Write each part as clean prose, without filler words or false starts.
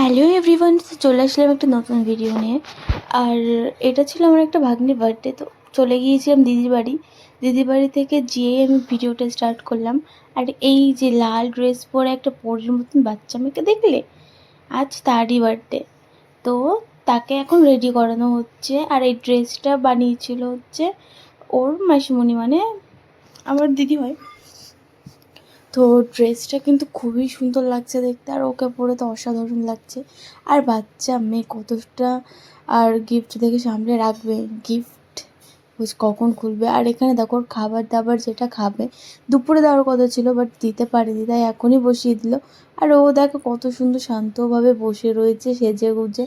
Hello everyone, চলে আসলাম একটা নতুন ভিডিও নিয়ে। আর এটা ছিল আমার একটা ভাগ্নির বার্থডে। তো চলে গিয়েছিলাম দিদির বাড়ি থেকে যেয়ে আমি ভিডিওটা স্টার্ট করলাম। আর এই যে লাল ড্রেস পরে একটা পরীর মতন বাচ্চা মেয়েকে দেখলে, আজ তারই বার্থডে। তো তাকে এখন রেডি করানো হচ্ছে। আর এই ড্রেসটা বানিয়েছিল হচ্ছে ওর মাসিমণি, মানে আমার দিদি হয়। তো ড্রেসটা কিন্তু খুবই সুন্দর লাগছে দেখতে, আর ওকে পরে তো অসাধারণ লাগছে। আর বাচ্চা মেয়ে কতটা আর গিফট দেখে সামনে রাখবে, গিফট কখন খুলবে। আর এখানে দেখো ওর খাবার দাবার যেটা খাবে দুপুরে দেওয়ার কথা ছিল, বাট দিতে পারেনি, তাই এখনই বসিয়ে দিল। আর ও দেখো কত সুন্দর শান্তভাবে বসে রয়েছে, সেজে গুজে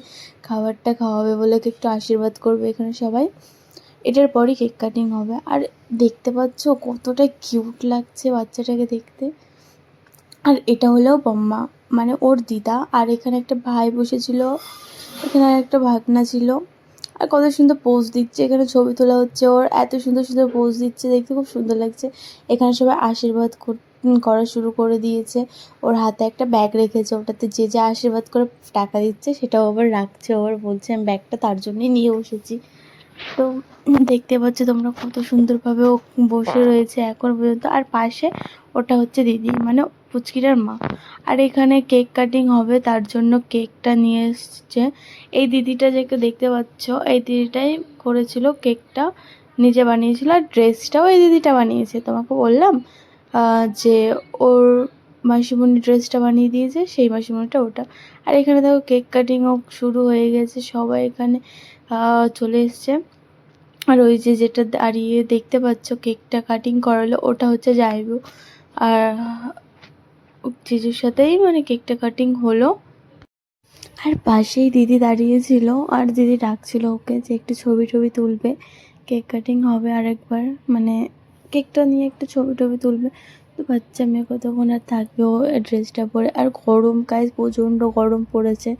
খাবারটা খাওয়াবে বলে একটু আশীর্বাদ করবে এখানে সবাই। এটার পরই কেক কাটিং হবে। আর দেখতে পাচ্ছ কতটা কিউট লাগছে বাচ্চাটাকে দেখতে। আর এটা হলো বম্মা, মানে ওর দিদা। আর এখানে একটা ভাই বসেছিল, এখানে আর একটা ভাগনা ছিল। আর কত সুন্দর পোজ দিচ্ছে, এখানে ছবি তোলা হচ্ছে ওর, এত সুন্দর সুন্দর পোজ দিচ্ছে, দেখতে খুব সুন্দর লাগছে। এখানে সবাই আশীর্বাদ করা শুরু করে দিয়েছে। ওর হাতে একটা ব্যাগ রেখেছে, ওটাতে যে যে আশীর্বাদ করে টাকা দিচ্ছে সেটাও আবার রাখছে। আবার বলছে আমি ব্যাগটা তার জন্যই নিয়ে বসেছি। তো দেখতে পাচ্ছ তোমরা কত সুন্দরভাবে ও বসে রয়েছে এখন পর্যন্ত। আর পাশে ওটা হচ্ছে দিদি, মানে পুচকিটার মা। আর এখানে কেক কাটিং হবে, তার জন্য কেকটা নিয়ে এসছে এই দিদিটা, যাকে দেখতে পাচ্ছ এই দিদিটাই করেছিল কেকটা, নিজে বানিয়েছিল। আর ড্রেসটাও এই দিদিটা বানিয়েছে। তোমাকে বললাম যে ওর মাসিমণি ড্রেসটা বানিয়ে দিয়েছে, সেই মাসিমণিটা ওটা। আর এখানে দেখো কেক কাটিংও শুরু হয়ে গেছে, সবাই এখানে চলে এসছে। আর ওই যে যেটা দাঁড়িয়ে দেখতে পাচ্ছ কেকটা কাটিং করালো, ওটা হচ্ছে জাইবু। আর জিজুর সাথেই মানে কেকটা কাটিং হলো। আর পাশেই দিদি দাঁড়িয়েছিল, আর দিদি ডাকছিল ওকে যে একটু ছবি টবি তুলবে, কেক কাটিং হবে আরেকবার, মানে কেকটা নিয়ে একটু ছবি টবি তুলবে। তো বাচ্চা মেয়ে কতক্ষণ আর থাকবে ও ড্রেসটা পরে। আর গরম গায়ে প্রচণ্ড গরম পড়েছে।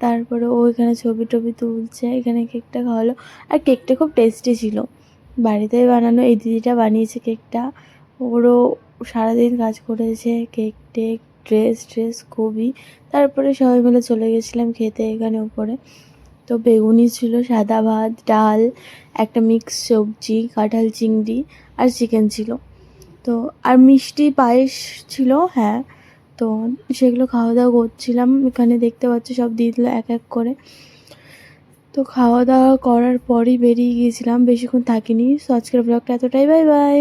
তারপরে ও এখানে ছবি টবি তুলছে, এখানে কেকটা খাওয়ালো। আর কেকটা খুব টেস্টি ছিল, বাড়িতেই বানানো, এই দিদিটা বানিয়েছে কেকটা। ওরও সারাদিন কাজ করেছে, কেক টেক ড্রেস খুবই। তারপরে সবাই মিলে চলে গেছিলাম খেতে এখানে উপরে। তো বেগুনি ছিল, সাদা ভাত, ডাল, একটা মিক্স সবজি, কাঁঠাল চিংড়ি আর চিকেন ছিল। তো আর মিষ্টি পায়েস ছিল, হ্যাঁ। তো সেগুলো খাওয়া দাওয়া করছিলাম। এখানে দেখতে পাচ্ছ সব দিয়ে দিল এক এক করে। তো খাওয়া দাওয়া করার পরই বেরিয়ে গিয়েছিলাম, বেশিক্ষণ থাকিনি। সো আজকের ব্লগটা এতটাই, বাই বাই।